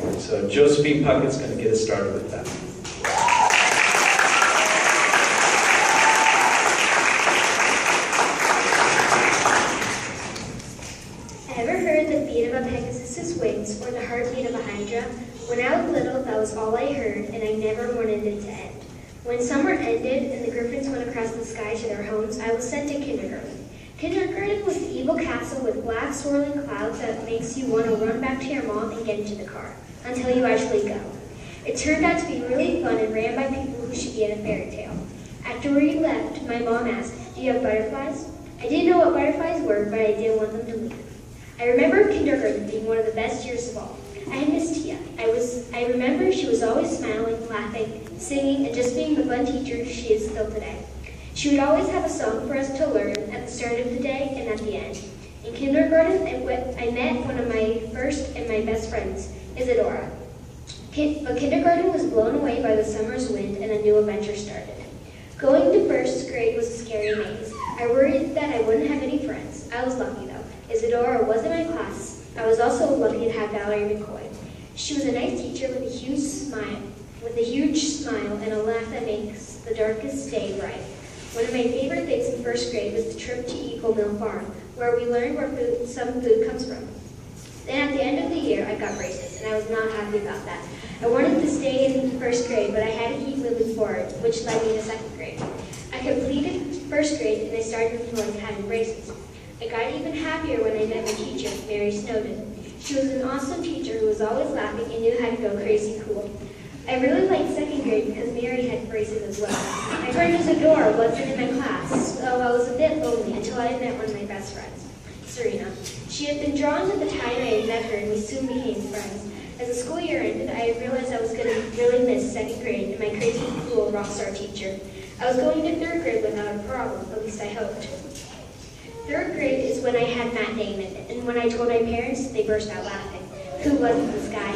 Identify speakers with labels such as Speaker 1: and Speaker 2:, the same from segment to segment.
Speaker 1: last year. So Josephine Puckett's going to get us started with that.
Speaker 2: Ever heard the beat of a Pegasus's wings or the heartbeat of a hydra? When I was little, that was all I heard, and I never wanted it to end. When summer ended and the griffins went across the sky to their homes, I was sent to kindergarten. Kindergarten was the evil castle with black swirling clouds that makes you want to run back to your mom and get into the car, until you actually go. It turned out to be really fun and ran by people who should be in a fairy tale. After we left, my mom asked, "Do you have butterflies?" I didn't know what butterflies were, but I didn't want them to leave. I remember kindergarten being one of the best years of all. I had Miss Tia. I remember she was always smiling, laughing, singing, and just being the fun teacher she is still today. She would always have a song for us to learn at the start of the day and at the end. In kindergarten, I met one of my first and my best friends, Isadora. But kindergarten was blown away by the summer's wind and a new adventure started. Going to first grade was a scary maze. I worried that I wouldn't have any friends. I was lucky though. Isadora was in my class. I was also lucky to have Valerie McCoy. She was a nice teacher with a huge smile and a laugh that makes the darkest day bright. One of my favorite things in first grade was the trip to Eagle Mill Farm, where we learned where some food comes from. Then at the end of the year, I got braces, and I was not happy about that. I wanted to stay in first grade, but I had to keep moving forward, which led me to second grade. I completed first grade, and I started to like having braces. I got even happier when I met my teacher, Mary Snowden. She was an awesome teacher who was always laughing and knew how to go crazy cool. I really liked second grade because Mary had braces as well. My friend Isadora wasn't in my class, so I was a bit lonely until I met one of my best friends, Serena. She had been drawn to the time I had met her, and we soon became friends. As the school year ended, I realized I was going to really miss second grade and my crazy cool rock star teacher. I was going to third grade without a problem, at least I hoped. Third grade is when I had Matt Damon, and when I told my parents, they burst out laughing. Who wasn't this guy?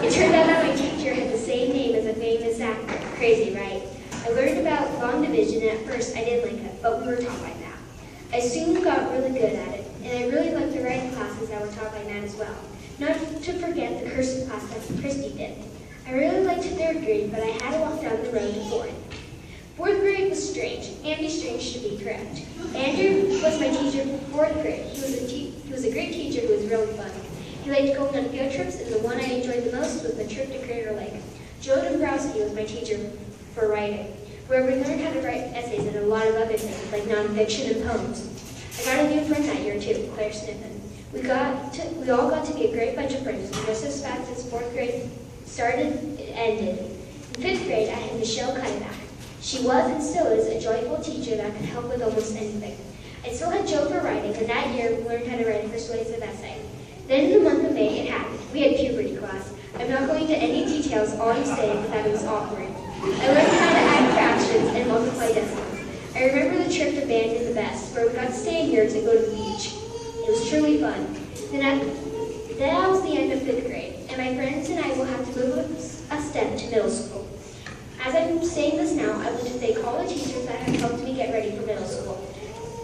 Speaker 2: It turned out that my teacher had the same name as a famous actor. Crazy, right? I learned about long division, and at first I didn't like it, but we were taught by Matt. I soon got really good at it, and I really liked the writing classes that were taught by Matt as well. Not to forget the cursive class that Christy did. I really liked third grade, but I had to walk down the road to fourth. Fourth grade was strange. Andy Strange to be correct. Andrew was my teacher for fourth grade. He was a great teacher who was really fun. He liked going on field trips, and the one I enjoyed the most was the trip to Crater Lake. Joe Dombrowski was my teacher for writing, where we learned how to write essays and a lot of other things, like nonfiction and poems. I got a new friend that year too, Claire Sniffen. We all got to be a great bunch of friends, and just as fast as fourth grade started, it ended. In fifth grade, I had Michelle Kaidak. She was and still is a joyful teacher that could help with almost anything. I still had Joe for writing, and that year we learned how to write a persuasive essay. Then in the month of May, it happened. We had puberty class. I'm not going into any details, all I'm saying is that it was awkward. I learned how to add fractions and multiply decimals. I remember the trip to Bandon the best, where we got to stay here to go to the beach. It was truly fun. Then that was the end of fifth grade, and my friends and I will have to move a step to middle school. As I'm saying this now, I want to thank all the teachers that have helped me get ready for middle school.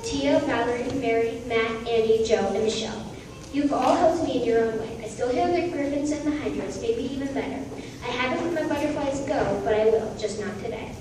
Speaker 2: Tia, Valerie, Mary, Matt, Andy, Joe, and Michelle. You've all helped me in your own way. I still hear the griffins and the hydras, maybe even better. I haven't let my butterflies go, but I will, just not today.